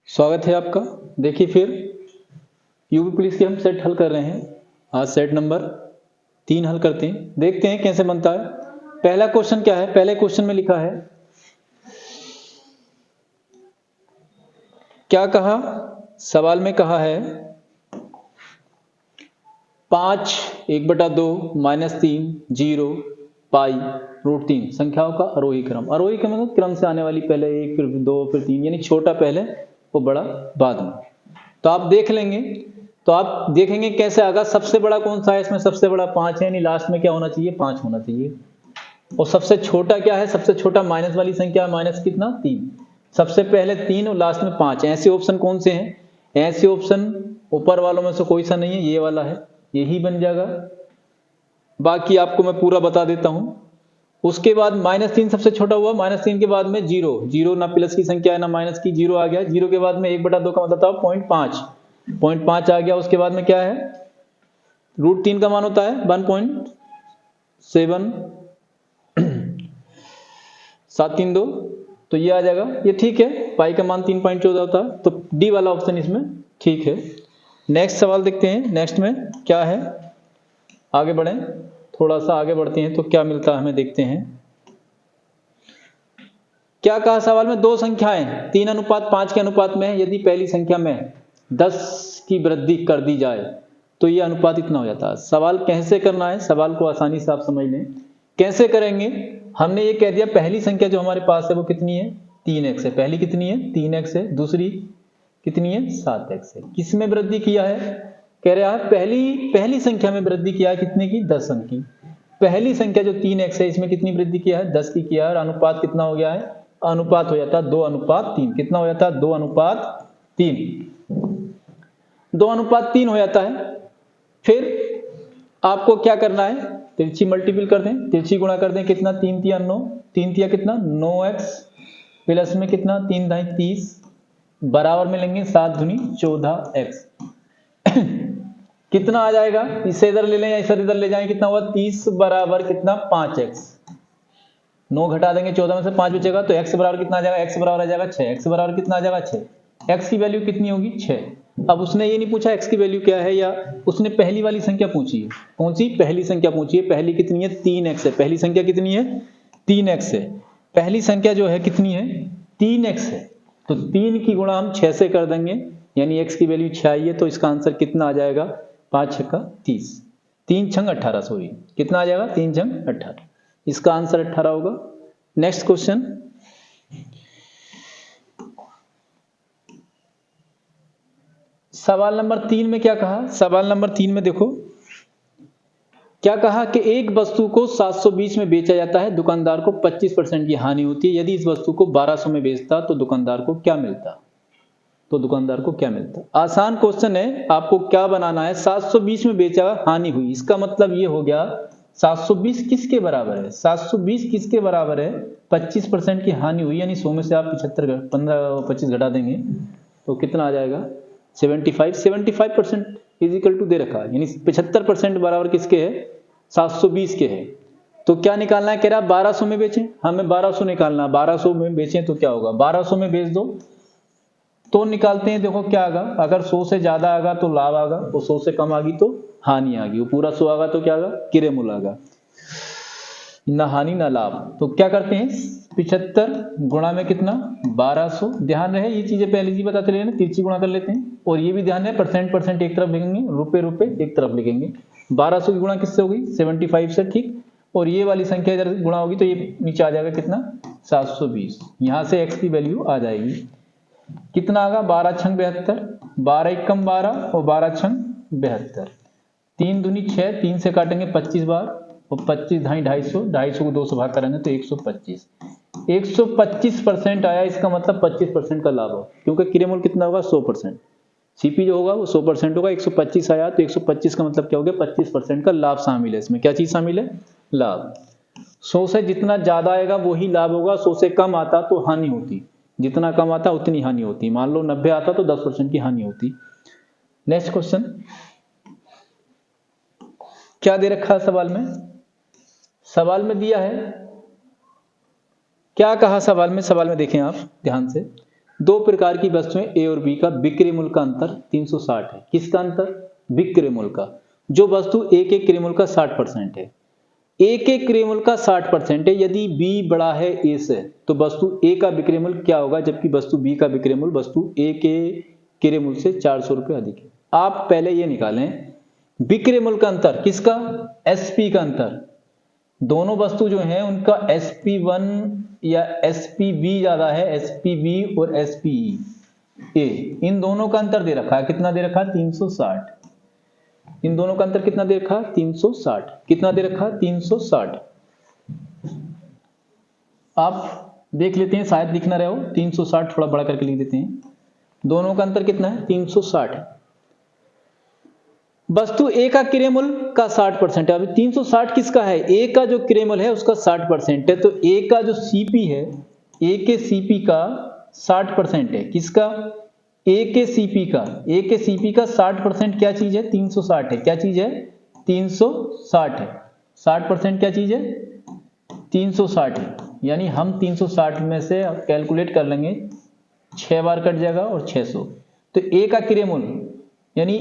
स्वागत है आपका। देखिए फिर यूपी पुलिस के हम सेट हल कर रहे हैं। आज सेट नंबर 3 हल करते हैं, देखते हैं कैसे बनता है। पहला क्वेश्चन क्या है? पहले क्वेश्चन में लिखा है, क्या कहा? सवाल में कहा है 5 1/2 -3 0 पाई √3 संख्याओं का आरोही क्रम। आरोही क्रम मतलब क्रम से आने वाली, पहले 1 फिर 2 फिर 3, यानी छोटा पहले वो बड़ा बाद में। तो आप देख लेंगे, तो आप देखेंगे कैसे आएगा। सबसे बड़ा कौन सा है इसमें? सबसे बड़ा 5 है, यानी लास्ट में क्या होना चाहिए? 5 होना चाहिए। और सबसे छोटा क्या है? सबसे छोटा माइनस वाली संख्या, माइनस कितना? 3। सबसे पहले 3 और लास्ट में 5। ऐसे ऑप्शन कौन से हैं? ऐसे ऑप्शन ऊपर वालों में से कोई सा नहीं है, ये वाला है, यही बन जाएगा। बाकी आपको मैं पूरा बता देता हूं। उसके बाद -3 सबसे छोटा हुआ, -3 के बाद में 0 ना प्लस की संख्या है ना माइनस की, 0 आ गया। 0 के बाद में 1/2 का मतलब था 0.5 आ गया। उसके बाद में क्या है? √3 का मान होता है 1.732, तो ये आ जाएगा, ये ठीक है। पाई का मान 3.14 होता है, तो डी वाला ऑप्शन इसमें ठीक है। नेक्स्ट सवाल देखते हैं, नेक्स्ट में क्या है। आगे बढ़ें, थोड़ा सा आगे बढ़ते हैं तो क्या मिलता है हमें, देखते हैं। क्या कहा सवाल में? दो संख्याएं 3:5 के अनुपात में है। यदि पहली संख्या में 10 की वृद्धि कर दी जाए तो यह अनुपात इतना हो जाता है। सवाल कैसे करना है, सवाल को आसानी से आप समझ लें। कैसे करेंगे? हमने ये कह दिया पहली संख्या जो हमारे पास है वो कितनी है? 3x है। पहली कितनी है? 3x है। दूसरी कितनी है? 7x है। किसमें वृद्धि किया है? कह रहा है पहली संख्या में वृद्धि किया है, कितने की? 10 अंक की। पहली संख्या जो 3x है इसमें कितनी वृद्धि किया है? 10 की किया है। और अनुपात कितना हो गया है? अनुपात हो जाता है 2:3। कितना हो जाता है? 2:3। 2:3 हो जाता है। फिर आपको क्या करना है? तिरछी मल्टीपल कर दें, तिरछी गुणा कर दें। कितना? 3 तिया 9, 3 तिया कितना? 9x प्लस में कितना? 3 दाई 30, बराबर में लेंगे 7 दूनी 14x। कितना आ जाएगा? इसे इधर ले लें या इसे इधर ले जाएं, कितना हुआ? 30 बराबर कितना? 5x। 9 घटा देंगे 14 में से 5 बचेगा, तो x बराबर कितना आ जाएगा? x बराबर आ जाएगा 6। x बराबर कितना आ जाएगा? 6। x की वैल्यू कितनी होगी? 6। अब उसने ये नहीं पूछा x की वैल्यू क्या है, या उसने पहली वाली संख्या पूछी है। कौन सी? पहली संख्या पूछी है। पहली कितनी है? 3x है। पहली संख्या कितनी है? 3x है। पहली संख्या जो है कितनी है? 3x है। तो 3 की गुणा हम 6 से कर देंगे, यानी x की वैल्यू 6 आई है। तो इसका आंसर कितना आ जाएगा? 5 × 6 = 30, 3 × 18, सॉरी कितना आ जाएगा? 3 × 18। इसका आंसर 18 होगा। नेक्स्ट क्वेश्चन, सवाल नंबर 3 में क्या कहा? सवाल नंबर 3 में देखो क्या कहा कि एक वस्तु को 720 में बेचा जाता है, दुकानदार को 25% की हानि होती है। यदि इस वस्तु को 1200 में बेचता तो दुकानदार को क्या मिलता? आसान क्वेश्चन है, आपको क्या बनाना है? 720 में बेचा, हानि हुई, इसका मतलब ये हो गया 720 किसके बराबर है? 720 किसके बराबर है? 25% की हानि हुई, यानी 100 में से आप 25 घटा देंगे तो कितना आ जाएगा? 75। 75% इज इक्वल टू दे रखा है, यानी 75% बराबर किसके है? 720 के है। तो क्या निकालना है? कह रहा 1200 में बेचें, हमें 1200 निकालना। 1200 में बेचें तो क्या होगा? 1200 में बेच दो तो निकालते हैं, देखो क्या आगा। अगर 100 से ज्यादा आगा तो लाभ आगा, और 100 से कम आगी तो हानि आगी। वो पूरा 100 आगा तो क्या आगा? किरेमुल आगा, ना हानि ना लाभ। तो क्या करते हैं? 75 गुणा में कितना? 1200। ध्यान रहे ये चीजें पहले ही बताते रहे ना, तिरछी गुणा कर लेते हैं। और ये भी ध्यान रहे, परसेंट एक तरफ लिखेंगे, रुपए एक तरफ लिखेंगे। 1200 की गुणा किससे होगी? 75 से, ठीक। और ये वाली संख्या इधर गुणा होगी तो ये नीचे आ जाएगा कितना? 720। यहां से x की वैल्यू आ जाएगी, कितना आगा? 12 × 72, 12 × 12 और 12 × 72। 3 दूनी 6, 3 से काटेंगे 25 बार, और 25 ढाई 250, 250 को 2 से भाग करेंगे तो 125। 125% आया, इसका मतलब 25% का लाभ हो, क्योंकि किरेमोल कितना होगा? 100%। सीपी जो होगा वो 100% होगा। 125 आया तो 125 का मतलब क्या हो गया? 25% का लाभ शामिल है इसमें। क्या चीज शामिल है? लाभ। 100 से जितना ज्यादा आएगा वही लाभ होगा, 100 से कम आता तो हानि होती। जितना कम आता उतनी हानि होती। मान लो 90 आता तो 10% की हानि होती। नेक्स्ट क्वेश्चन, क्या दे रखा है सवाल में? सवाल में दिया है, क्या कहा सवाल में? सवाल में देखें आप ध्यान से, दो प्रकार की वस्तुएं ए और बी का विक्रय मूल्य का अंतर 360 है। किसका अंतर? विक्रय मूल्य का। जो वस्तु ए के क्रय मूल्य का 60% है, ए के क्रय मूल्य का 60% है, यदि बी बड़ा है ए से तो वस्तु ए का विक्रय मूल्य क्या होगा, जबकि वस्तु बी का विक्रय मूल्य वस्तु ए के क्रय मूल्य से 400 रुपये अधिक है। आप पहले ये निकालें विक्रय मूल्य का अंतर, किसका? एसपी का अंतर। दोनों वस्तु जो है उनका SP1 या SPB ज्यादा है, SPB और SPE, इन दोनों का अंतर दे रखा है। कितना दे रखा है? 360। इन दोनों का अंतर कितना दे रखा है? 360। कितना दे रखा है? 360। आप देख लेते हैं, शायद दिख ना रहे हो। 360 थोड़ा बड़ा करके लिख देते हैं। दोनों का अंतर कितना है? 360। वस्तु ए का क्रय मूल्य का 60% है। अभी 360 किसका है? ए का जो क्रय मूल्य है उसका 60% है, तो ए का जो सीपी है, ए के सीपी का 60% है। किसका? ए के सीपी का। ए के सीपी का 60% क्या चीज है? 360 है। क्या चीज है? 360 है। 60% क्या चीज है? 360 है। यानी हम 360 में से कैलकुलेट कर लेंगे, 6 बार कट जाएगा और 600। तो ए का क्रय मूल्य यानी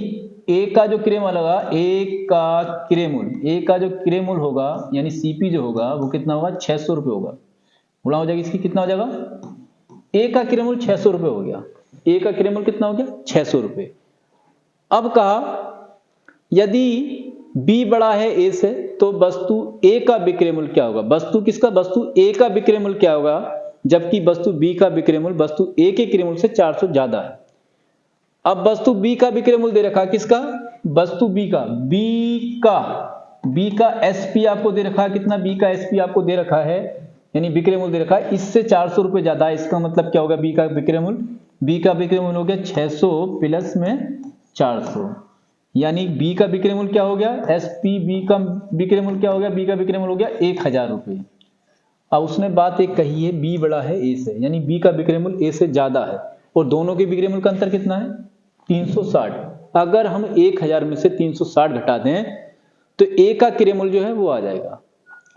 ए का जो क्रय मूल्य होगा, ए का क्रय मूल्य, ए का जो क्रय मूल्य होगा यानी सीपी जो होगा वो कितना होगा? 600 रुपये होगा। गुणा हो जाएगी इसकी, कितना हो जाएगा? ए का क्रय मूल्य 600 रुपये हो गया। ए का क्रय मूल्य कितना हो गया? 600 रुपये। अब कहा यदि बी बड़ा है ए से तो वस्तु ए का विक्रय मूल्य क्या होगा? वस्तु किसका? वस्तु ए का विक्रय मूल्य क्या होगा, जबकि वस्तु बी का विक्रय मूल्य वस्तु ए के क्रय मूल्य से 400 ज्यादा है। अब वस्तु बी का विक्रय मूल्य दे रखा है, किसका? वस्तु बी का एसपी आपको दे रखा है। कितना? बी का एसपी आपको दे रखा है, यानी विक्रय मूल्य दे रखा है, इससे 400 रुपये ज्यादा है। इसका मतलब क्या होगा? बी का विक्रय मूल्य, बी का विक्रय मूल्य हो गया 600 प्लस में 400, यानी बी का विक्रय मूल्य क्या हो गया? एसपी बी का विक्रय मूल्य क्या हो गया? बी का विक्रय मूल्य हो गया 1000 रुपये। अब उसने बात एक कही है, बी बड़ा है ए से, यानी बी का विक्रय मूल्य ए से ज्यादा है, और दोनों के विक्रय मूल्य का अंतर कितना है? 360। अगर हम 1000 में से 360 घटा दें तो ए का क्रय मूल्य जो है वो आ जाएगा,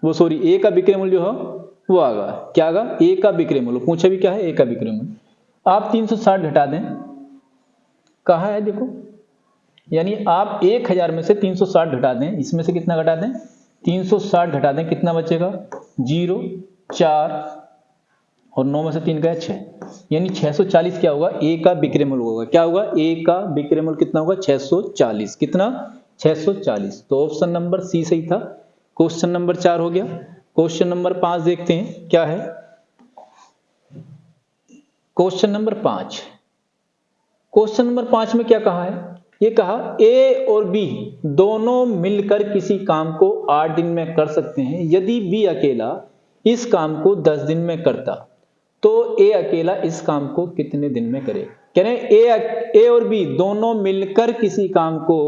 वो सॉरी ए का विक्रय मूल्य जो है वो आएगा। क्या आएगा? ए का विक्रय मूल्य। पूछा भी क्या है? ए का विक्रय मूल्य। आप 360 घटा दें, कहाँ है देखो, यानी आप 1000 में से 360 घटा दें, इसमें से कितना घटा दें? 360 घटा दें, कितना बचेगा? 0, 4 और 9 में से 3 गया 6, यानी 640 क्या होगा? ए का विक्रय मूल्य होगा। क्या होगा? ए का विक्रय मूल्य कितना होगा? 640। कितना? 640। तो ऑप्शन नंबर सी सही था। क्वेश्चन नंबर 4 हो गया। क्वेश्चन नंबर 5 देखते हैं क्या है। क्वेश्चन नंबर 5, क्वेश्चन नंबर 5 में क्या कहा है? ये कहा ए और बी दोनों मिलकर किसी काम को 8 दिन में कर सकते हैं। यदि बी अकेला इस काम को 10 दिन में करता तो ए अकेला इस काम को कितने दिन में करे? कह रहे हैं ए और बी दोनों मिलकर किसी काम को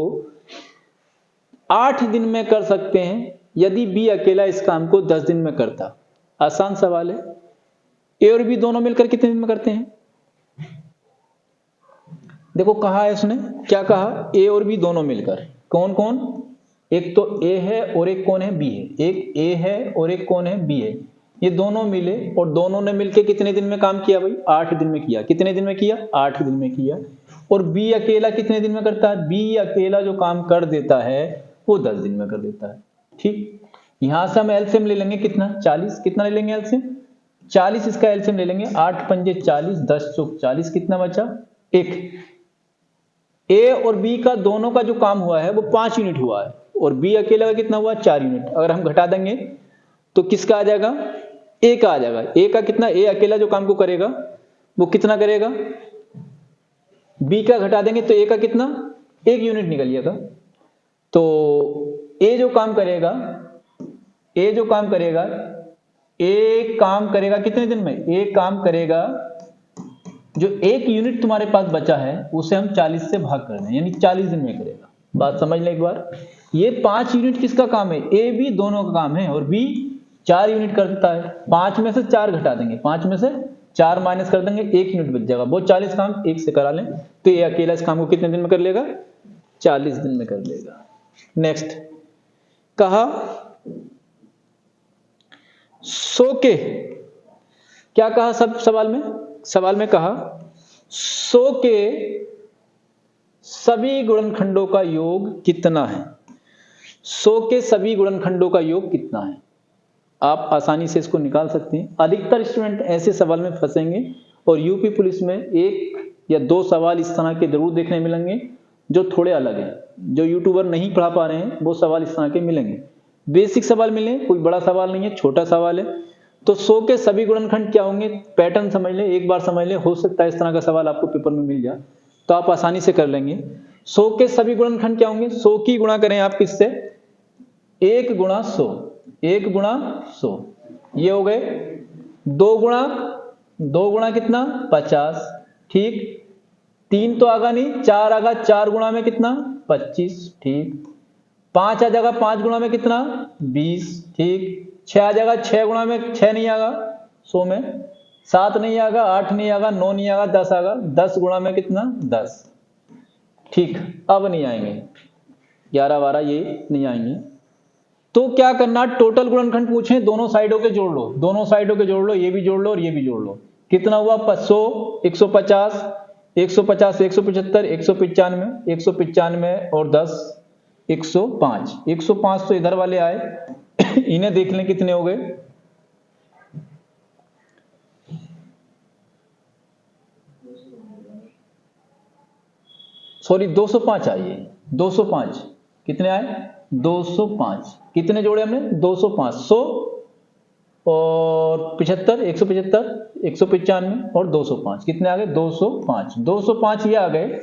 8 दिन में कर सकते हैं, यदि बी अकेला इस काम को 10 दिन में करता। आसान सवाल है। ए और बी दोनों मिलकर कितने दिन में करते हैं? देखो कहा है उसने, क्या कहा? ए और बी दोनों मिलकर। कौन कौन? एक तो ए है और एक कौन है? बी है। एक ए है और एक कौन है? बी है। ये दोनों मिले और दोनों ने मिलकर कितने दिन में काम किया भाई? 8 दिन में किया। कितने दिन में किया? 8 दिन में किया। और बी अकेला कितने दिन में करता है? बी अकेला जो काम कर देता है वो 10 दिन में कर देता है। ठीक, यहां से हम एलसीएम ले लेंगे, कितना? 40। कितना ले लेंगे एलसीएम? 40। इसका एलसीएम ले लेंगे, 8 पंजे 40, 10 चौक 40। कितना बचा? 1। ए और बी का दोनों का जो काम हुआ है वो 5 यूनिट हुआ है, और बी अकेला का कितना हुआ? 4 यूनिट। अगर हम घटा देंगे तो किसका आ जाएगा? ए का आ जाएगा। ए का कितना? ए अकेला जो काम को करेगा वो कितना करेगा? बी का घटा देंगे तो ए का कितना? 1 यूनिट निकलिएगा। तो ए जो काम करेगा, ए काम करेगा कितने दिन में? ए काम करेगा, जो 1 यूनिट तुम्हारे पास बचा है उसे हम 40 से भाग कर दें, यानी 40 दिन में करेगा। बात समझ लें एक बार। ये 5 यूनिट किसका काम है? ए बी दोनों का काम है, और बी 4 यूनिट करता है। 5 में से 4 घटा देंगे, 5 में से 4 माइनस कर देंगे, 1 यूनिट बच जाएगा। वो 40 काम 1 से करा लें तो ये अकेला इस काम को कितने दिन में कर लेगा? 40 दिन में कर लेगा। नेक्स्ट कहा सो के, क्या कहा सब सवाल में? सवाल में कहा 100 के सभी गुणनखंडों का योग कितना है? 100 के सभी गुणनखंडों का योग कितना है? आप आसानी से इसको निकाल सकते हैं। अधिकतर स्टूडेंट ऐसे सवाल में फंसेंगे और यूपी पुलिस में 1 या 2 सवाल इस तरह के जरूर देखने मिलेंगे जो थोड़े अलग हैं। जो यूट्यूबर नहीं पढ़ा पा रहे हैं वो सवाल इस तरह के मिलेंगे। बेसिक सवाल मिले, कोई बड़ा सवाल नहीं है, छोटा सवाल है। तो 100 के सभी गुणनखंड क्या होंगे? पैटर्न समझ ले, एक बार समझ ले, हो सकता है इस तरह का सवाल आपको पेपर में मिल जाए तो आप आसानी से कर लेंगे। 100 के सभी गुणनखंड क्या होंगे? 100 की गुणा करें आप किससे? 1 गुणा 100, 1 गुणा 100, ये हो गए। 2 गुणा कितना? 50, ठीक। 3 तो आगा नहीं, 4 आगा, 4 गुणा में कितना? 25, ठीक। 5 आ जाएगा, 5 गुणा में कितना? 20, ठीक। 6 आ जाएगा, 6 गुणा में 6 नहीं आएगा 100 में, 7 नहीं आएगा, 8 नहीं आएगा, 9 नहीं आएगा, 10 आएगा। 10 गुणा में कितना? 10, ठीक। अब नहीं आएंगे 11 12, ये नहीं आएंगे। तो क्या करना? टोटल गुणनखंड पूछे, दोनों साइडों के जोड़ लो, दोनों साइडों के जोड़ लो, ये भी जोड़ लो और ये भी जोड़ लो। कितना हुआ? 100, 150, 150, 175, 195, 195 और 10, 105। 105 तो इधर वाले आए, इन्हें देख लें कितने हो गए। सॉरी 205 आइए, 205 कितने आए? 205। कितने जोड़े हमने? 205। 100 और 75, 175, 195 और 205, कितने आ गए? 205। 205 ये आ गए।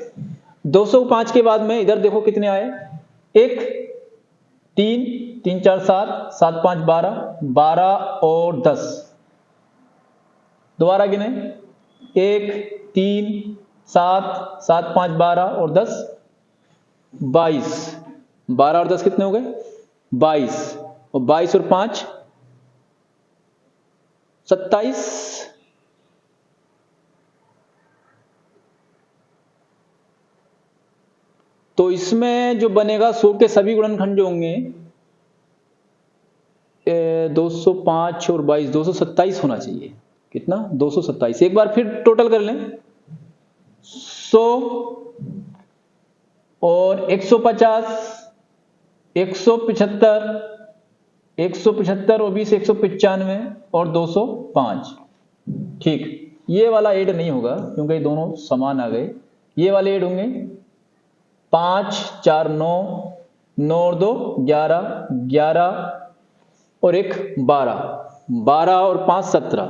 205 के बाद में इधर देखो कितने आए? 1, 3, 3 4 7, 7 5 12, 12 और 10। दोबारा गिने, 1 3 7, 7 5 12 और 10, 22। 12 और 10 कितने हो गए? 22। और 22 और 5, 27। तो इसमें जो बनेगा 100 के सभी गुणनखंड जो होंगे 205 और 22, 227 होना चाहिए। कितना? 227। एक बार फिर टोटल कर लें। 100 और 150, 175, 175 और 20, 195 और 205, ठीक। ये वाला ऐड नहीं होगा क्योंकि ये दोनों समान आ गए। ये वाले ऐड होंगे। 5 4 9, 9 और 2 11, 11 और 1 12, 12 और 5 17,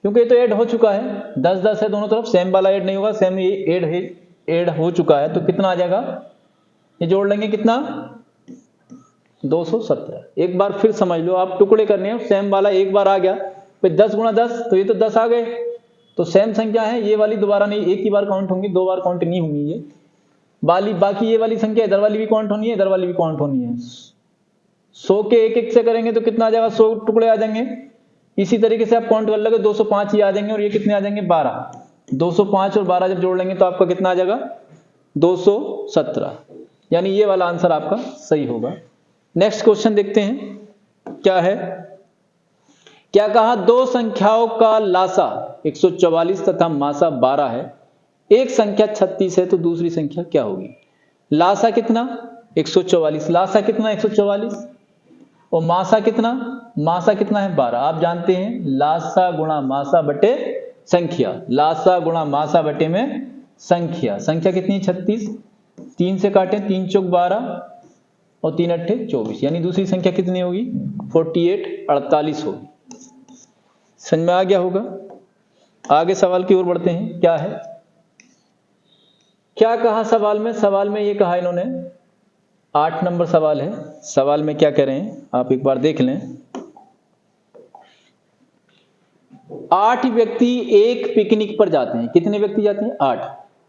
क्योंकि ये तो ऐड हो चुका है। 10 10 है दोनों तरफ, सेम वाला ऐड नहीं होगा, सेम ये ऐड हो चुका है। तो कितना आ जाएगा? ये जोड़ लेंगे कितना? 217। एक बार फिर समझ लो, आप टुकड़े करने हैं, सेम वाला एक बार आ गया, फिर 10 गुणा 10, तो ये तो 10 आ गए। तो सेम संख्या है, ये वाली दोबारा नहीं, एक ही बार काउंट होंगी, 2 बार काउंट नहीं होंगी ये वाली। बाकी ये वाली संख्या इधर वाली भी काउंट होनी है, इधर वाली भी काउंट होनी है। 100 के एक एक से करेंगे तो कितना आ जाएगा? 100 टुकड़े आ जाएंगे। इसी तरीके से आप काउंट कर लोगे, 205 ही आ जाएंगे और ये कितने आ जाएंगे? 12। 205 और 12 जब जोड़ लेंगे तो आपका कितना आ जाएगा? 217। यानी ये वाला आंसर आपका सही होगा। नेक्स्ट क्वेश्चन देखते हैं क्या है। क्या कहा? दो संख्याओं का लासा 144 तथा मासा 12 है। एक संख्या 36 है तो दूसरी संख्या क्या होगी? लासा कितना? 144। लासा कितना? 144। और मासा कितना? मासा कितना है? 12। आप जानते हैं लासा गुणा मासा बटे संख्या, लासा गुणा मासा बटे में संख्या। संख्या कितनी? 36। 3 से काटें, 3 चौक 12 और 3 अट्ठे 24, यानी दूसरी संख्या कितनी होगी? 48, 48 होगी। समझ में आ गया होगा। आगे सवाल की ओर बढ़ते हैं। क्या है? क्या कहा सवाल में? सवाल में ये कहा इन्होंने, 8 नंबर सवाल है। सवाल में क्या कह रहे हैं आप एक बार देख लें। 8 व्यक्ति एक पिकनिक पर जाते हैं। कितने व्यक्ति जाते हैं? 8,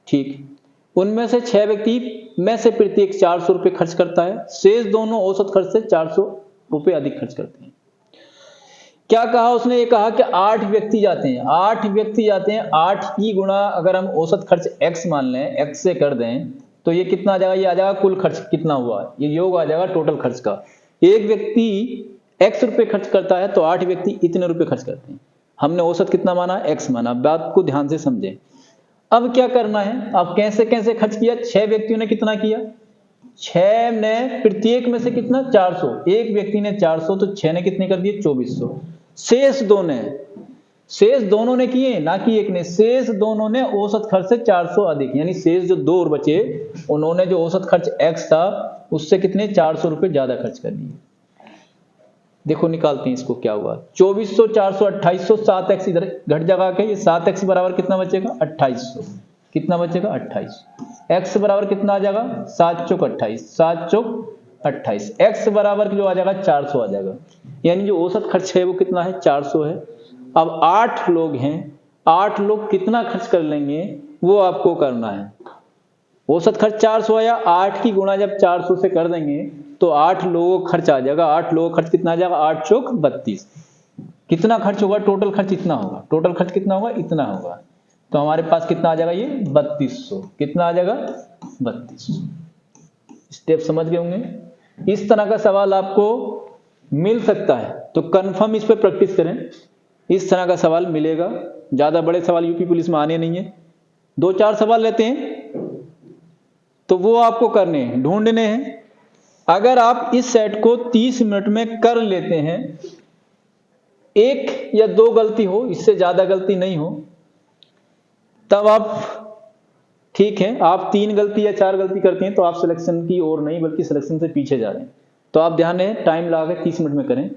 ठीक। उनमें से 6 व्यक्ति में से प्रत्येक 400 रुपए खर्च करता है। शेष दोनों औसत खर्च से 400 रुपए अधिक खर्च करते हैं। क्या कहा उसने? ये कहा कि 8 व्यक्ति जाते हैं। 8 व्यक्ति जाते हैं, 8 की गुणा अगर हम औसत खर्च x मान लें, x से कर दें तो ये कितना आ जाएगा? ये आ जाएगा कुल खर्च कितना हुआ, ये योग आ जाएगा टोटल खर्च का। एक व्यक्ति x रुपए खर्च करता है तो 8 व्यक्ति इतने रुपए खर्च करते हैं। हमने औसत कितना माना? x माना। बात को ध्यान से समझें। अब क्या करना है, अब कैसे कैसे खर्च किया, 6 व्यक्तियों ने कितना किया, 6 ने प्रत्येक में से कितना 400, एक व्यक्ति ने 400 तो 6 ने कितने कर दिए 2400। शेष दोनों ने किए, ना कि एक ने, शेष दोनों ने औसत खर्च से 400 अधिक, यानी शेष जो 2 और बचे उन्होंने जो औसत खर्च x था उससे कितने 400 रुपए ज्यादा खर्च कर लिए। देखो निकालते हैं इसको, क्या हुआ 2400 400 2800, 7x इधर घट जाएगा के, ये 7x बराबर कितना बचेगा 2800, कितना बचेगा 28, x बराबर कितना आ जाएगा 7 चौक 28, 7 चौक 28, x बराबर जो आ जाएगा 400 आ जाएगा, यानी जो औसत खर्च है वो कितना है 400 है। अब 8 लोग हैं, 8 लोग कितना खर्च कर लेंगे वो आपको करना है। औसत खर्च 400 आया, 8 की गुणा जब 400 से कर देंगे तो 8 लोगों का खर्च आ जाएगा, 8 लोगों का खर्च कितना आ जाएगा 8 चौक 32, कितना खर्च होगा टोटल खर्च इतना होगा, टोटल खर्च कितना होगा इतना होगा, तो हमारे पास कितना आ जाएगा ये 3200, कितना आ जाएगा 3200। स्टेप समझ गए होंगे। इस तरह का सवाल आपको मिल सकता है तो कंफर्म इस पे प्रैक्टिस करें, इस तरह का सवाल मिलेगा। ज्यादा बड़े सवाल यूपी पुलिस में आने नहीं है, 2-4 सवाल रहते हैं तो वो आपको करने हैं, ढूंढने हैं। अगर आप इस सेट को 30 मिनट में कर लेते हैं, 1 या 2 गलती हो, इससे ज्यादा गलती नहीं हो, तब आप ठीक है, आप 3 गलती या 4 गलती करते हैं तो आप सिलेक्शन की ओर नहीं बल्कि सिलेक्शन से पीछे जा रहे हैं। तो आप ध्यान रहे, टाइम लगा के 30 मिनट में करें।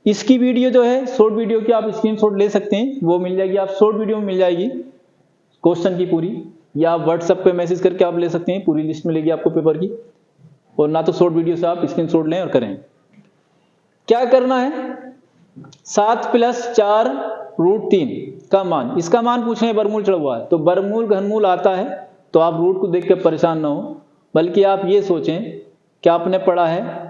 इसकी वीडियो जो है शॉर्ट वीडियो की आप स्क्रीनशॉट ले सकते हैं, वो मिल जाएगी, आप शॉर्ट वीडियो में मिल जाएगी क्वेश्चन की पूरी, या आप व्हाट्सएप पे मैसेज करके आप ले सकते हैं, पूरी लिस्ट मिलेगी आपको पेपर की। और ना तो शॉर्ट वीडियो से आप स्क्रीनशॉट लें और करें। क्या करना है, 7 + 4 √3 का मान, इसका मान पूछ रहे हैं, वर्गमूल चढ़ा हुआ है तो वर्गमूल घनमूल आता है तो आप रूट को देख के परेशान ना हो, बल्कि आप ये सोचें क्या आपने पढ़ा है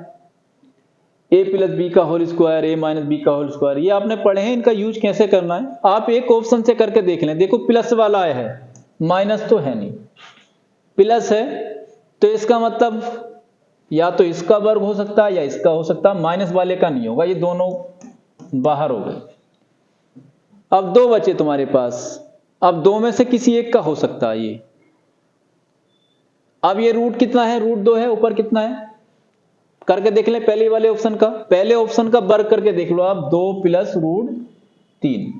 a + b का होल स्क्वायर, a - b का होल स्क्वायर, ये आपने पढ़े हैं, इनका यूज कैसे करना है आप एक ऑप्शन से करके देख लें। देखो प्लस वाला आया है, माइनस तो है नहीं, प्लस है तो इसका मतलब या तो इसका वर्ग हो सकता है या इसका हो सकता है, माइनस वाले का नहीं होगा, ये दोनों बाहर हो गए। अब 2 बचे तुम्हारे पास, अब 2 में से किसी एक का हो सकता है ये। अब ये रूट कितना है, √2 है, ऊपर कितना है करके देख ले, पहले वाले ऑप्शन का, पहले ऑप्शन का वर्ग करके देख लो आप, 2 + √3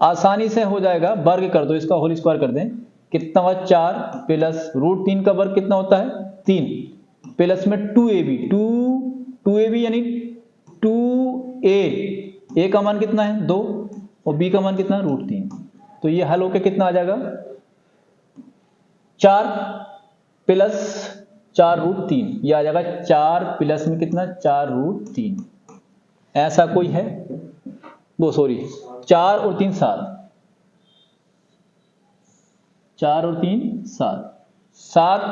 आसानी से हो जाएगा, वर्ग कर दो, इसका होल स्क्वायर कर दें, कितना हुआ 4 + √3 का वर्ग कितना होता है 3, प्लस में 2ab यानी 2a का मान कितना है 2 और b का मान कितना है √3, तो ये हल होके कितना आ जाएगा 4 + 4 √3, ये आ जाएगा 4 प्लस में कितना 4 √3, ऐसा कोई है वो, सॉरी 4 और 3 7, 4 और 3 7, 7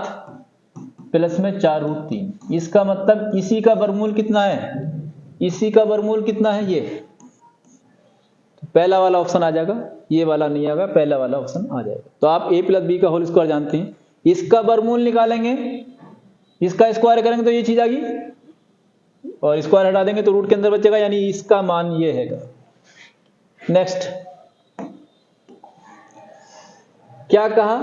प्लस में 4 √3, इसका मतलब इसी का वर्गमूल कितना है, इसी का वर्गमूल कितना है ये, तो पहला वाला ऑप्शन आ जाएगा, ये वाला नहीं आएगा, पहला वाला ऑप्शन आ जाएगा। तो आप a + b का होल स्क्वायर जानते हैं, इसका वर्गमूल निकालेंगे, इसका स्क्वायर करेंगे तो ये चीज आ गई और स्क्वायर हटा देंगे तो रूट के अंदर बचेगा, यानी इसका मान ये है। नेक्स्ट क्या कहा,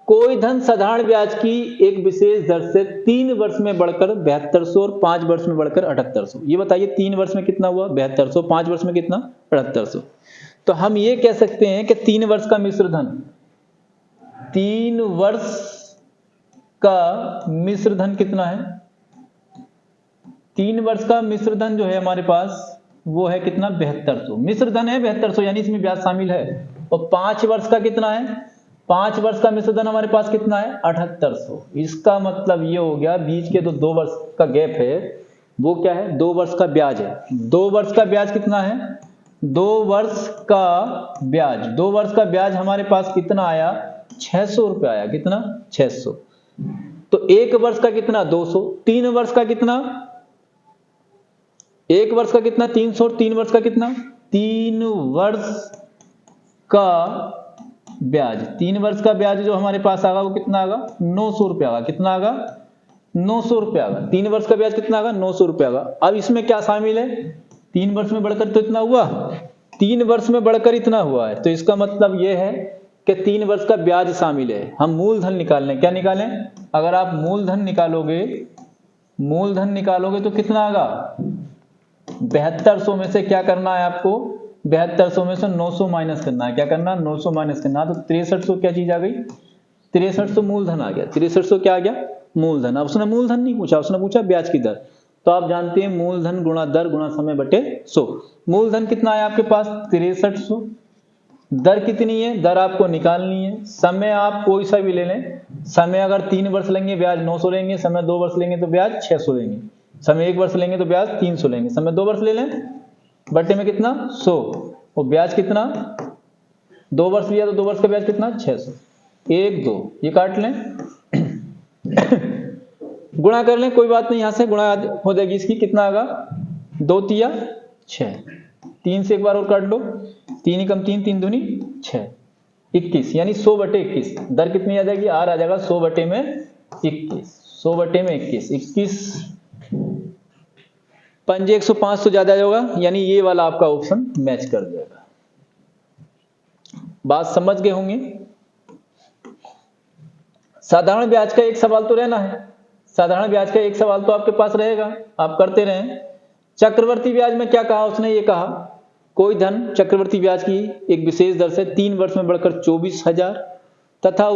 कोई धन साधारण ब्याज की एक विशेष दर से 3 वर्ष में बढ़कर 7200 और 5 वर्ष में बढ़कर 7800, ये बताइए 3 वर्ष में कितना हुआ 7200, 5 वर्ष में कितना 7800। तो हम ये कह सकते हैं कि 3 वर्ष का मिश्र धन, 3 वर्ष का मिश्र धन कितना है, 3 वर्ष का मिश्र धन जो है हमारे पास वो है कितना 7200, मिश्र धन है 7200 यानी इसमें ब्याज शामिल है। और 5 वर्ष का कितना है, 5 वर्ष का मिश्र धन हमारे पास कितना है 7800, इसका मतलब ये हो गया बीच के 2 वर्ष का गैप है वो क्या है 2 वर्ष का ब्याज है। 2 वर्ष का ब्याज कितना है, 2 वर्ष का ब्याज, 2 वर्ष का ब्याज हमारे पास कितना आया 600 रुपये आया, कितना 600। तो 1 वर्ष का कितना 200, 3 वर्ष का कितना, 1 वर्ष का कितना 300, 3 वर्ष का कितना, 3 वर्ष का ब्याज, 3 वर्ष का ब्याज जो हमारे पास आगा वो कितना आगा 900 रुपये आगा, कितना आगा 900 रुपये आगा, 3 वर्ष का ब्याज कितना आगा 900 रुपये आगा। अब इसमें क्या शामिल है, 3 वर्ष में बढ़कर तो इतना हुआ, 3 वर्ष में बढ़कर इतना हुआ है, तो इसका मतलब यह है कि 3 वर्ष का ब्याज शामिल है। हम मूलधन निकालें, क्या निकालें? अगर आप मूलधन निकालोगे तो कितना आएगा? 7200 में से क्या करना है आपको? 7200 में से 900 माइनस करना है। क्या करना? 900 माइनस करना। तो 6300 क्या चीज आ गई? 6300 मूलधन आ गया। 6300 क्या आ गया? मूलधन। अब उसने मूलधन नहीं पूछा, उसने पूछा ब्याज की दर। तो आप जानते हैं मूलधन गुणा दर गुणा समय बटे 100। मूलधन कितना है आपके पास? 6300। दर कितनी है? दर आपको निकालनी है। समय आप कोई सा भी ले लें। समय अगर 3 वर्ष लेंगे ब्याज 900 लेंगे, समय 2 वर्ष लेंगे तो ब्याज 600 लेंगे, समय 1 वर्ष लेंगे तो ब्याज 300 लेंगे, समय 2 वर्ष ले लें बटे में कितना? 100। और ब्याज कितना? 2 वर्ष लिया तो 2 वर्ष का ब्याज कितना? 600। 1 2 ये काट लें गुणा कर लें, कोई बात नहीं, यहां से गुणा हो जाएगी इसकी। कितना आएगा? 2 तिया 6। 3 से एक बार और काट लो। 3 कम 3, 3 दूनी 6, 21 यानी 100 बटे 21। दर कितनी आ जाएगी? आर आ जाएगा 100 बटे में 21। 100 बटे में 21, 21 पंजे 105 तो ज्यादा होगा, यानी ये वाला आपका ऑप्शन मैच कर जाएगा। बात समझ गए होंगे। साधारण ब्याज का एक सवाल तो रहना है। साधारण ब्याज का एक सवाल तो आपके पास रहेगा, आप करते रहें। चक्रवर्ती ब्याज में क्या कहा उसने? ये कहा कोई धन चक्रवर्ती ब्याज की एक विशेष दर से 3 वर्ष में बढ़कर 24,000 तथा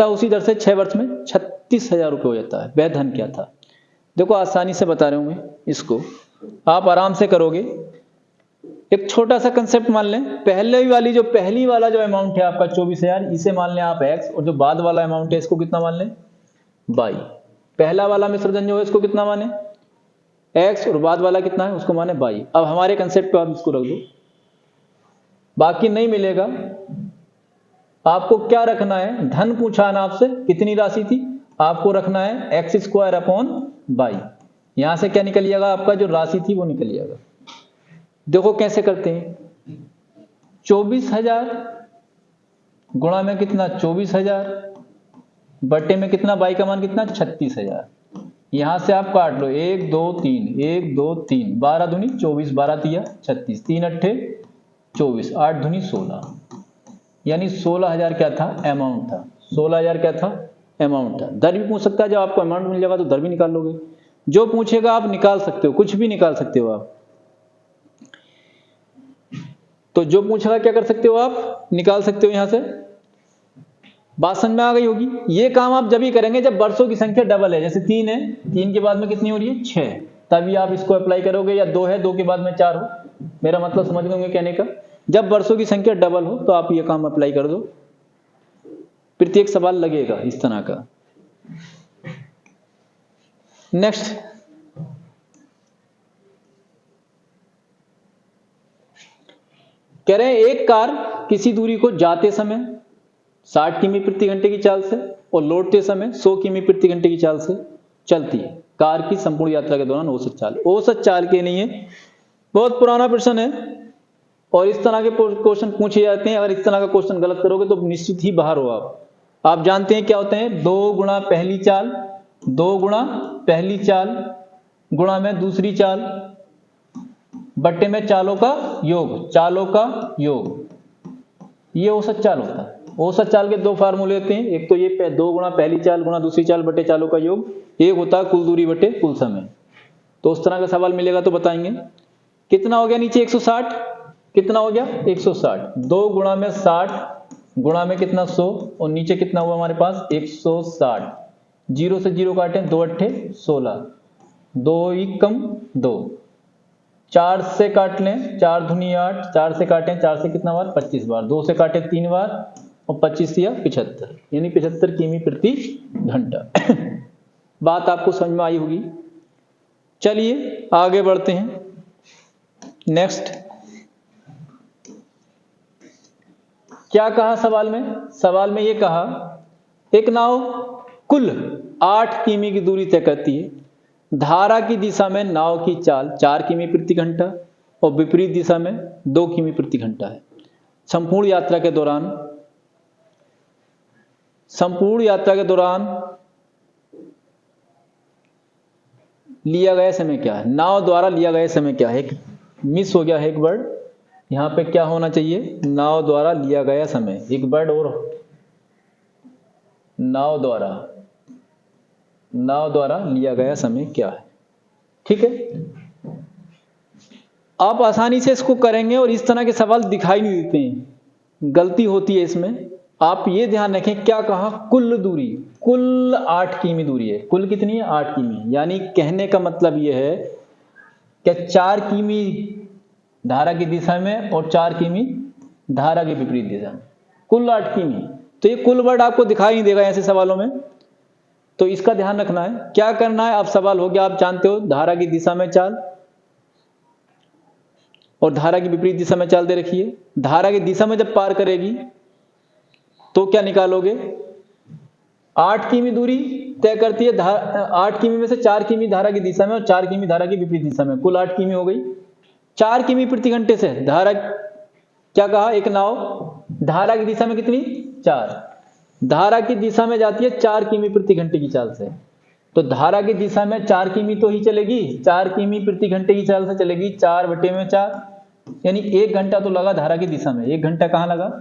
उसी दर से 6 वर्ष में 36,000 रुपये हो जाता है। वह धन क्या था? देखो आसानी से बता रहा हूं मैं इसको, आप आराम से करोगे। एक छोटा सा कंसेप्ट मान लें। पहली वाला जो अमाउंट है आपका 24,000, इसे मान लें आप x, और जो बाद वाला अमाउंट है इसको कितना मान लें? y। पहला वाला मिश्रधन जो है इसको कितना माने? x, और बाद वाला कितना है उसको माने y। अब हमारे कंसेप्ट पे आप इसको रख दो, बाकी नहीं मिलेगा। आपको क्या रखना है? धन पूछा है ना आपसे, कितनी राशि थी? आपको रखना है x² अपॉन y। यहां से क्या निकल जाएगा? आपका जो राशि थी वो निकल जाएगा। देखो कैसे करते हैं। 24,000 गुणा में कितना? 24,000 बटे में कितना? y का मान कितना? 36,000। यहां से आप काट लो 1 2 3, 1 2 3, 12 दूनी 24, 12 तिया 36, 3 अट्ठे 24, 8 दूनी 16, यानी 16,000 क्या था? अमाउंट था। 16,000 क्या था? अमाउंट था। दर भी पूछ सकता है, जब आपको अमाउंट मिल जाएगा तो दर भी निकाल लोगे। जो पूछेगा आप निकाल सकते हो, कुछ भी निकाल सकते हो आप। तो जो पूछेगा क्या कर सकते हो? आप निकाल सकते हो यहां से। बात समझ में आ गई होगी। ये काम आप जब ही करेंगे जब वर्षों की संख्या डबल है। जैसे 3 है, 3 के बाद में कितनी हो रही है? 6, तभी आप इसको अप्लाई करोगे। या 2 है, 2 के बाद में 4 हो। मेरा मतलब समझ गए कहने का। जब वर्षों की संख्या डबल हो तो आप ये काम अप्लाई कर दो, प्रत्येक सवाल लगेगा इस तरह का। नेक्स्ट, कह रहे हैं एक कार किसी दूरी को जाते समय 60 किमी प्रति घंटे की चाल से और लौटते समय 100 किमी प्रति घंटे की चाल से चलती है। कार की संपूर्ण यात्रा के दौरान औसत चाल के नहीं है। बहुत पुराना प्रश्न है और इस तरह के क्वेश्चन पूछे जाते हैं। अगर इस तरह का क्वेश्चन गलत करोगे तो निश्चित ही बाहर हो आप जानते हैं क्या होते हैं? 2 गुणा पहली चाल, 2 गुणा पहली चाल गुणा में दूसरी चाल बट्टे में चालों का योग, ये औसत चाल होता है। औसत चाल के 2 फार्मूले होते हैं। एक तो ये 2 गुणा पहली चाल गुणा दूसरी चाल बटे चालों का योग, एक होता है कुल दूरी बटे कुल समय। तो उस तरह का सवाल मिलेगा तो बताएंगे। कितना हो गया नीचे? 160। कितना हो गया? 160। 2 गुणा में 60 गुणा में कितना? 100, और नीचे कितना हुआ हमारे पास? 160। 0 से 0 काटें, 2 अट्ठे 16, 2 कम 2, 4 से काट लें, 4 दूनी 8, 4 से काटें, 4 से कितना बार? 25 बार, 2 से काटें 3 बार, और 25 या 75, यानी 75 किमी प्रति घंटा। बात आपको समझ में आई होगी। चलिए आगे बढ़ते हैं। नेक्स्ट, क्या कहा सवाल में? सवाल में यह कहा एक नाव कुल 8 किमी की दूरी तय करती है। धारा की दिशा में नाव की चाल 4 किमी प्रति घंटा और विपरीत दिशा में 2 किमी प्रति घंटा है। संपूर्ण यात्रा के दौरान लिया गया समय क्या है? नाव द्वारा लिया गया समय क्या है? एक मिस हो गया है एक वर्ड, यहाँ पे क्या होना चाहिए, नाव द्वारा लिया गया समय। एक वर्ड और, नाव द्वारा लिया गया समय क्या है। ठीक है, आप आसानी से इसको करेंगे और इस तरह के सवाल दिखाई नहीं देते हैं, गलती होती है इसमें। आप ये ध्यान रखें, क्या कहा, कुल दूरी, कुल 8 किमी दूरी है। कुल कितनी है, 8 किमी। यानी कहने का मतलब ये है कि 4 किमी धारा की दिशा में और 4 किमी धारा की विपरीत दिशा में, कुल 8 किमी। तो ये कुल वर्ड आपको दिखाई नहीं देगा ऐसे सवालों में, तो इसका ध्यान रखना है। क्या करना है, अब सवाल हो गया, आप जानते हो धारा की दिशा में चाल और धारा की विपरीत दिशा में चाल दे रखी है। धारा की दिशा में जब पार करेगी तो क्या निकालोगे, 8 किमी दूरी तय करती है। 8 किमी में से 4 किमी धारा की दिशा में और 4 किमी धारा की विपरीत दिशा में, कुल 8 किमी हो गई। 4 किमी प्रति घंटे से धारा, क्या कहा, एक नाव धारा की दिशा में कितनी, 4, धारा की दिशा में जाती है 4 किमी प्रति घंटे की चाल से। तो धारा की दिशा में 4 किमी तो ही चलेगी, 4 किमी प्रति घंटे की चाल से चलेगी, 4/4, यानी 1 घंटा तो लगा धारा की दिशा में। 1 घंटा कहाँ लगा,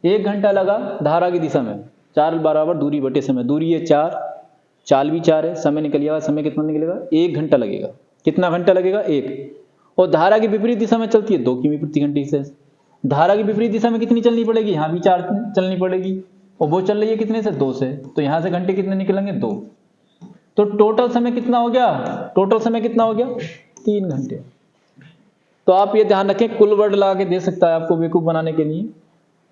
1 घंटा लगा धारा की दिशा में। 4 बराबर दूरी बटे समय, दूरी है 4, चाल भी 4 है, समय निकल जाएगा। समय कितना निकलेगा, 1 घंटा लगेगा। कितना घंटा लगेगा, 1। और धारा की विपरीत दिशा में चलती है 2 किमी प्रति घंटे से। धारा की विपरीत दिशा में कितनी चलनी पड़ेगी, यहाँ भी 4 चलनी पड़ेगी, और वो चल रही है कितने से, 2 से। तो यहाँ से घंटे कितने निकलेंगे, 2। तो टोटल समय कितना हो गया, टोटल समय कितना हो गया, 3 घंटे। तो आप ये ध्यान रखें, कुल वर्ड लगा के दे सकता है आपको बेवकूफ बनाने के लिए।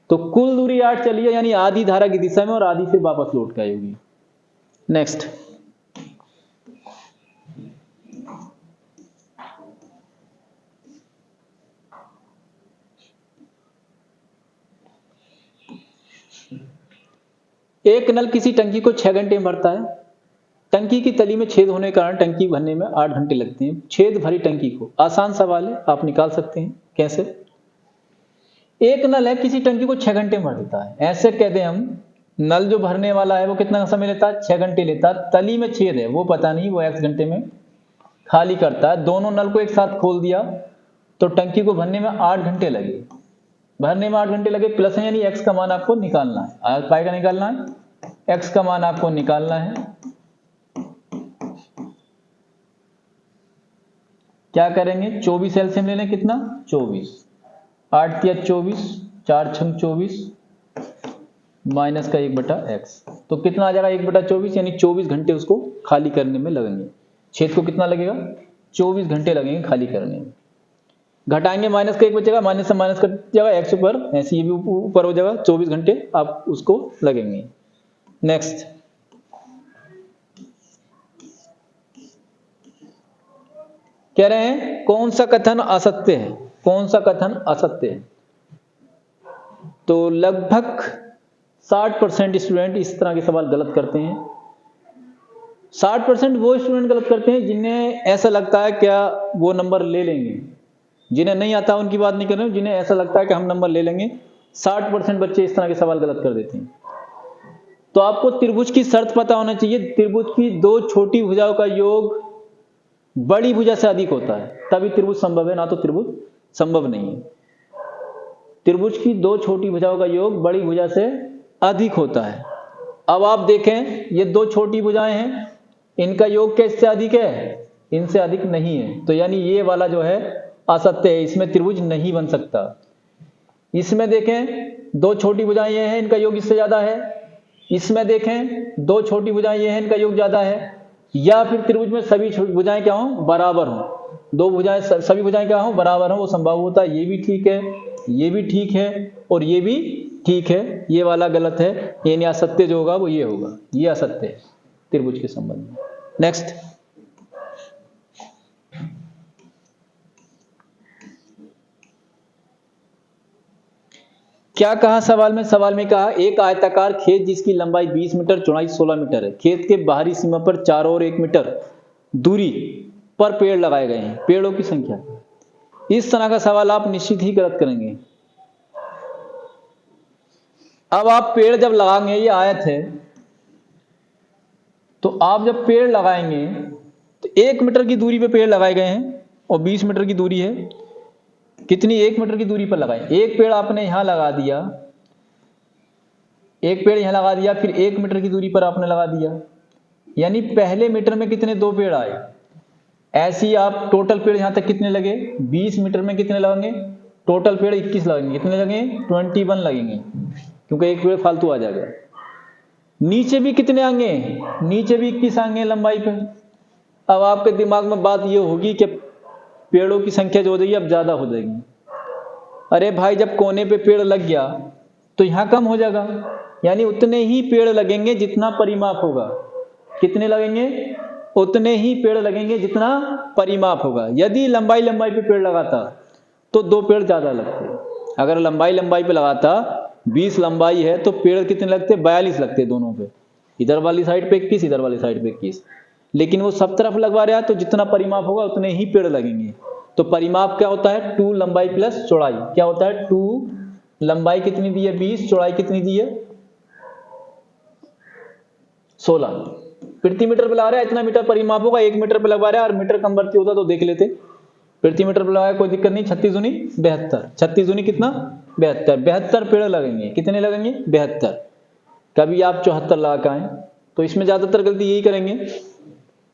तो कुल दूरी 8 चली है, यानी आधी धारा की दिशा में और आधी फिर वापस लौट के आई होगी। नेक्स्ट, एक नल किसी टंकी को 6 घंटे में भरता है। टंकी की तली में छेद होने के कारण टंकी भरने में 8 घंटे लगते हैं। छेद भरी टंकी को, आसान सवाल है, आप निकाल सकते हैं। कैसे, एक नल है, किसी टंकी को 6 घंटे में भर देता है। ऐसे कह दें हम, नल जो भरने वाला है वो कितना समय लेता है, 6 घंटे लेता है। तली में छेद है, वो पता नहीं, वो x घंटे में खाली करता है। दोनों नल को एक साथ खोल दिया तो टंकी को भरने में 8 घंटे लगे। भरने में 8 घंटे लगे, प्लस है, यानी x का मान आपको निकालना है। पाई का निकालना है, x का मान आपको निकालना है। क्या करेंगे, 24 एलसीएम ले लें, कितना, 24, 8 तिया 24, 4 छंग 24, माइनस का 1/x, तो कितना आ जाएगा, 1/24, यानी 24 घंटे उसको खाली करने में लगेंगे। छेद को कितना लगेगा, 24 घंटे लगेंगे खाली करने में। घटाएंगे, माइनस का 1 बचेगा, माइनस से माइनस कट जाएगा, x ऊपर, ऐसे ये भी ऊपर हो जाएगा। 24 घंटे आप उसको लगेंगे। नेक्स्ट, कह रहे हैं कौन सा कथन असत्य है, कौन सा कथन असत्य है। तो लगभग 60% स्टूडेंट इस तरह के सवाल गलत करते हैं। 60% वो स्टूडेंट गलत करते हैं जिन्हें ऐसा लगता है क्या वो नंबर ले लेंगे। जिन्हें नहीं आता उनकी बात नहीं कर रहे हूं, जिन्हें ऐसा लगता है कि हम नंबर ले लेंगे, 60% बच्चे इस तरह के सवाल गलत कर देते हैं। तो आपको त्रिभुज की शर्त पता होना चाहिए, त्रिभुज की 2 छोटी भुजाओं का योग बड़ी भुजा से अधिक होता है, तभी त्रिभुज संभव है, ना तो त्रिभुज संभव नहीं है। त्रिभुज की 2 छोटी भुजाओं का योग बड़ी भुजा से अधिक होता है। अब आप देखें, ये 2 छोटी भुजाएं हैं, इनका योग किससे अधिक है, इनसे अधिक नहीं है। तो यानी ये वाला जो है असत्य है, इसमें त्रिभुज नहीं बन सकता। इसमें देखें 2 छोटी भुजाएं ये हैं, इनका योग इससे ज्यादा है। इसमें देखें 2 छोटी भुजाएं ये हैं, इनका योग ज्यादा है। या फिर त्रिभुज में सभी भुजाएं क्या हो, बराबर हो। 2 भुजाएं, सभी भुजाएं क्या हो, बराबर हो, वो संभव होता है। ये भी ठीक है, ये भी ठीक है, और ये भी ठीक है। ये वाला गलत है, यानी असत्य जो होगा वो ये होगा, ये असत्य है त्रिभुज के संबंध में। नेक्स्ट, क्या कहा सवाल में, सवाल में कहा एक आयताकार खेत जिसकी लंबाई 20 मीटर, चौड़ाई 16 मीटर है। खेत के बाहरी सीमा पर चारों ओर 1 मीटर दूरी पर पेड़ लगाए गए हैं। पेड़ों की संख्या। इस तरह का सवाल आप निश्चित ही गलत करेंगे। अब आप पेड़ जब लगाएंगे, ये आयत है, तो आप जब पेड़ लगाएंगे तो 1 मीटर की दूरी पे पेड़ लगाए गए हैं और 20 मीटर की दूरी है। कितनी 1 मीटर की दूरी पर लगाएं। एक पेड़ आपने यहां लगा दिया, एक पेड़ यहां लगा दिया, फिर 1 मीटर की दूरी पर आपने लगा दिया, यानी पहले मीटर में कितने 2 पेड़ आए। ऐसे ही आप टोटल पेड़ यहां तक कितने लगे, 20 मीटर में कितने लगेंगे, टोटल पेड़ 21 लगेंगे। कितने लगेंगे, 21 लगेंगे, क्योंकि एक पेड़ फालतू आ जाएगा। नीचे भी कितने आएंगे, नीचे भी 21 आएंगे लंबाई पे। अब आपके दिमाग में बात ये होगी कि पेड़ों की संख्या जो हो जाएगी अब ज्यादा हो जाएगी। अरे भाई, जब कोने पे पेड़ लग गया तो यहां कम हो जाएगा, यानी उतने ही पेड़ लगेंगे जितना परिमाप होगा। कितने लगेंगे, उतने ही पेड़ लगेंगे जितना परिमाप होगा। यदि लंबाई लंबाई पे पेड़ लगाता तो 2 पेड़ ज्यादा लगते। अगर लंबाई लंबाई पे लगाता, 20 लंबाई है तो पेड़ कितने लगते, 42 लगते दोनों पे, इधर वाली साइड पे 21, इधर वाली साइड पे 21। लेकिन वो सब तरफ लगवा रहा है तो जितना परिमाप होगा उतने ही पेड़ लगेंगे। तो परिमाप क्या होता है, 2 लंबाई प्लस चौड़ाई। क्या होता है, 2 लंबाई कितनी दी है 20, चौड़ाई कितनी दी है 16। प्रति मीटर पे लगा रहा है, इतना मीटर परिमाप होगा, 1 मीटर पे लगवा रहा है, और मीटर कन्वर्ट होता तो देख लेते। प्रति मीटर पे लगाया कोई दिक्कत नहीं, 36 दूनी 72, 36 दूनी कितना 72, 72 पेड़ लगेंगे। कितने लगेंगे, 72। कभी आप 74 लगा के आए तो इसमें ज्यादातर गलती यही करेंगे,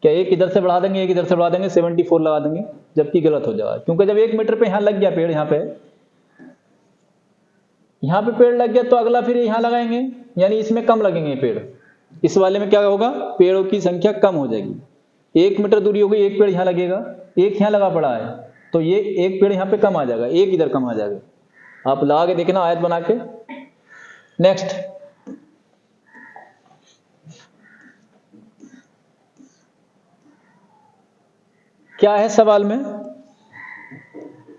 क्या एक इधर से बढ़ा देंगे, एक इधर से बढ़ा देंगे, 74 लगा देंगे, जबकि गलत हो जाएगा। क्योंकि जब 1 मीटर पे यहां लग गया पेड़, यहां पे पेड़ लग गया तो अगला फिर यहां लगाएंगे, यानी इसमें कम लगेंगे पेड़। इस वाले में क्या होगा, पेड़ों की संख्या कम हो जाएगी। 1 मीटर दूरी होगी, एक पेड़ यहां लगेगा, एक यहां लगा पड़ा है तो ये एक पेड़ यहां पे कम आ जाएगा, एक इधर कम आ जाएगा। आप लगा के देखना आयत बना के। नेक्स्ट, क्या है सवाल में,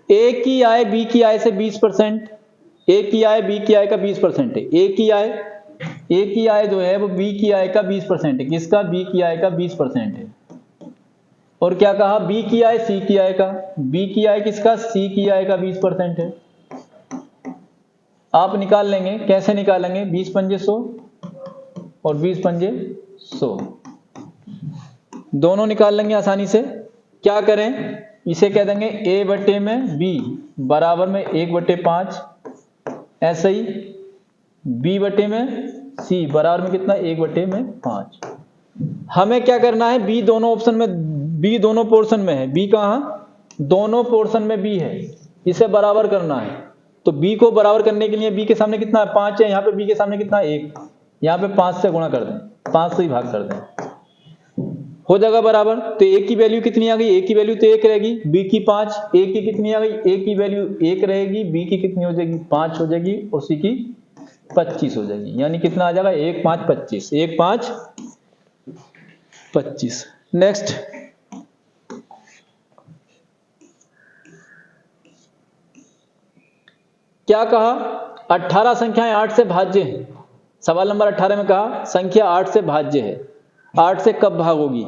ए की आय बी की आय से 20%, ए की आय बी की आय का 20% है। ए की आय जो है वो बी की आय का 20% है। किसका, बी की आय का 20% है। और क्या कहा, बी की आय सी की आय का, बी की आय किसका, सी की आय का 20% है। आप निकाल लेंगे, कैसे निकालेंगे, 20 पंजे 100 और 20 पंजे 100, दोनों निकाल लेंगे आसानी से। क्या करें, इसे कह देंगे a बटे में b बराबर में 1/5, ऐसे ही b बटे में c बराबर में कितना, 1/5। हमें क्या करना है, b दोनों ऑप्शन में, b दोनों पोर्शन में है। b कहां, दोनों पोर्शन में b है, इसे बराबर करना है। तो b को बराबर करने के लिए b के सामने कितना है, 5 है, यहाँ पे b के सामने कितना है 1, यहाँ पे 5 से गुणा कर दें, 5 से ही भाग कर दें, हो जाएगा बराबर। तो a की वैल्यू कितनी आ गई, a की वैल्यू तो 1 रहेगी, b की 5, a की कितनी आ गई, a की वैल्यू 1 रहेगी, b की कितनी हो जाएगी 5 हो जाएगी, और c की 25 हो जाएगी। यानी कितना आ जाएगा, 1 5 25, 1 5 25। नेक्स्ट, क्या कहा, 18 संख्याएं 8 से भाज्य हैं। सवाल नंबर 18 में कहा संख्या 8 से भाज्य है। 8 से कब भाग होगी,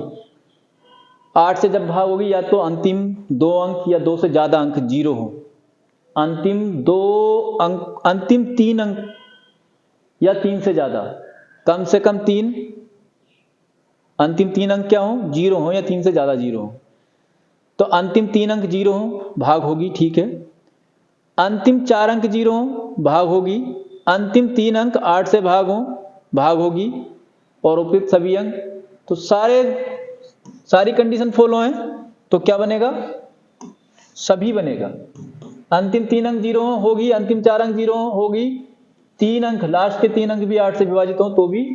8 से जब भाग होगी या तो अंतिम 2 अंक या 2 से ज्यादा अंक 0 हो, अंतिम 2 अंक, अंतिम 3 अंक या 3 से ज्यादा, कम से कम 3, अंतिम 3 अंक क्या हो, 0 हो, या 3 से ज्यादा 0 हो। तो अंतिम 3 अंक 0 हो, भाग होगी, ठीक है। अंतिम 4 अंक 0 हो, भाग होगी। अंतिम 3 अंक 8 से भाग हो, भाग होगी। और उपयुक्त सभी अंक, तो सारी कंडीशन फॉलो है तो क्या बनेगा, सभी बनेगा। अंतिम 3 अंक 0 होगी, अंतिम 4 अंक 0 होगी, 3 अंक, लास्ट के 3 अंक भी 8 से विभाजित हो तो भी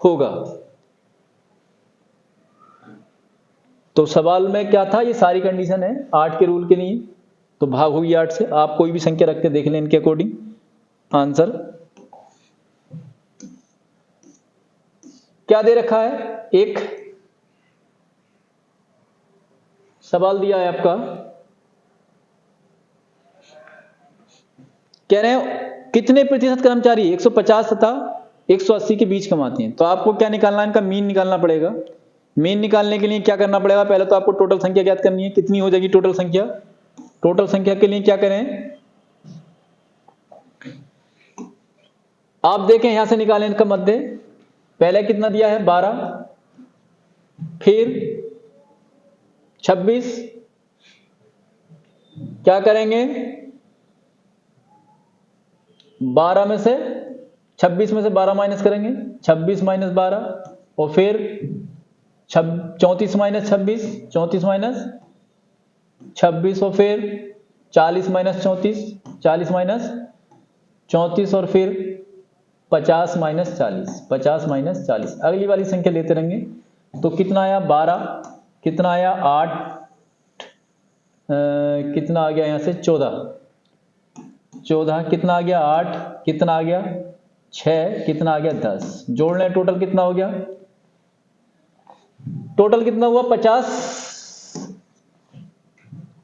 होगा। तो सवाल में क्या था, ये सारी कंडीशन है 8 के रूल के लिए, तो भाग होगी 8 से। आप कोई भी संख्या रखते देख लें इनके अकॉर्डिंग आंसर। क्या दे रखा है, एक सवाल दिया है आपका, कह रहे हैं कितने प्रतिशत कर्मचारी 150 तथा 180 के बीच कमाते हैं। तो आपको क्या निकालना है, इनका मीन निकालना पड़ेगा। मीन निकालने के लिए क्या करना पड़ेगा, पहले तो आपको टोटल संख्या ज्ञात करनी है, कितनी हो जाएगी टोटल संख्या। टोटल संख्या के लिए क्या करें, आप देखें यहां से निकालें इनका मध्य। पहले कितना दिया है 12, फिर 26, क्या करेंगे 12 में से 26 में से 12 माइनस करेंगे, 26 माइनस 12, और फिर 34 माइनस 26, 34 माइनस 26, और फिर 40 माइनस 34, 40 माइनस 34, और फिर 50 माइनस 40, 50 माइनस 40। अगली वाली संख्या लेते रहेंगे। तो कितना आया 12, कितना आया 8, कितना आ गया यहाँ से 14, 14, कितना आ गया 8, कितना आ गया 6, कितना आ गया 10। जोड़ लें, टोटल कितना हो गया, टोटल कितना हुआ 50।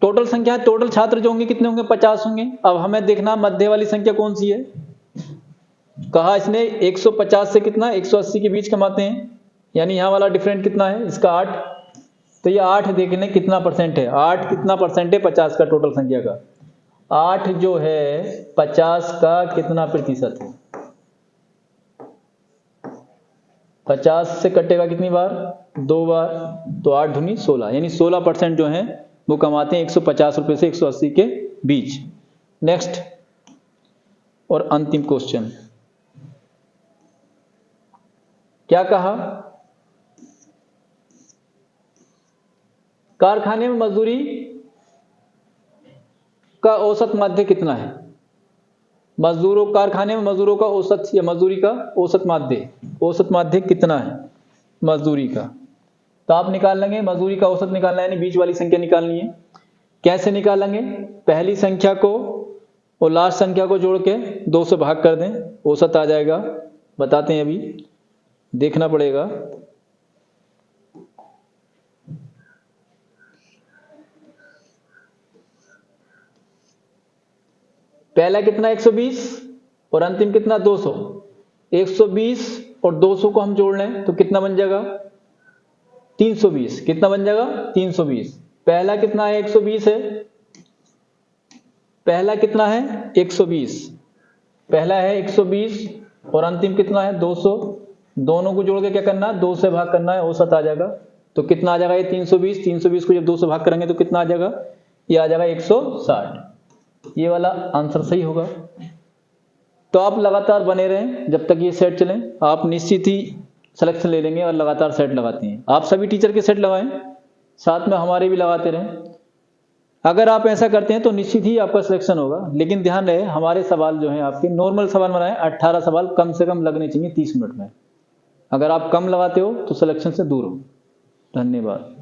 टोटल संख्या है, टोटल छात्र जो होंगे कितने होंगे 50 होंगे। अब हमें देखना मध्य वाली संख्या कौन सी है। कहा इसने 150 से कितना 180 के बीच कमाते हैं, यानी यहां वाला डिफरेंट कितना है इसका 8। तो ये 8 देख लें कितना परसेंट है, 8 कितना परसेंट है 50 का, टोटल संख्या का 8 जो है 50 का कितना प्रतिशत है। 50 से कटेगा कितनी बार, 2 बार, तो 8 दूनी 16, यानी 16% जो है वो कमाते हैं 150 रुपए से 180 के बीच। नेक्स्ट और अंतिम क्वेश्चन, क्या कहा, कारखाने में मजदूरी का औसत माध्य कितना है। मजदूरों, कारखाने में मजदूरों का औसत या मजदूरी का औसत माध्य कितना है मजदूरी का। तो आप निकाल लेंगे, मजदूरी का औसत निकालना है, यानी बीच वाली संख्या निकालनी है। कैसे निकालेंगे, पहली संख्या को और लास्ट संख्या को जोड़ के 2 से भाग कर दें, औसत आ जाएगा। बताते हैं, अभी देखना पड़ेगा। पहला कितना 120 और अंतिम कितना 200। 120 और 200 को हम जोड़ लें तो कितना बन जाएगा 320। कितना बन जाएगा 320। पहला कितना है 120 है, पहला कितना है 120, पहला है 120 और अंतिम कितना है 200। दोनों को जोड़ के क्या करना है 2 से भाग करना है, औसत आ जाएगा। तो कितना आ जाएगा ये 320। 320 को जब 2 से भाग करेंगे तो कितना आ जाएगा, ये आ जाएगा 160। ये वाला आंसर सही होगा। तो आप लगातार बने रहें जब तक ये सेट चलें, आप निश्चित ही सिलेक्शन ले लेंगे और लगातार सेट लगाते हैं। आप सभी टीचर के सेट लगाएं, साथ में हमारे भी लगाते रहें। अगर आप ऐसा करते हैं तो निश्चित ही आपका सिलेक्शन होगा। लेकिन ध्यान रहे हमारे सवाल जो हैं आपके नॉर्मल सवाल बनाएं, 18 सवाल कम से कम लगने चाहिए 30 मिनट में। अगर आप कम लगाते हो तो सिलेक्शन से दूर हो। धन्यवाद।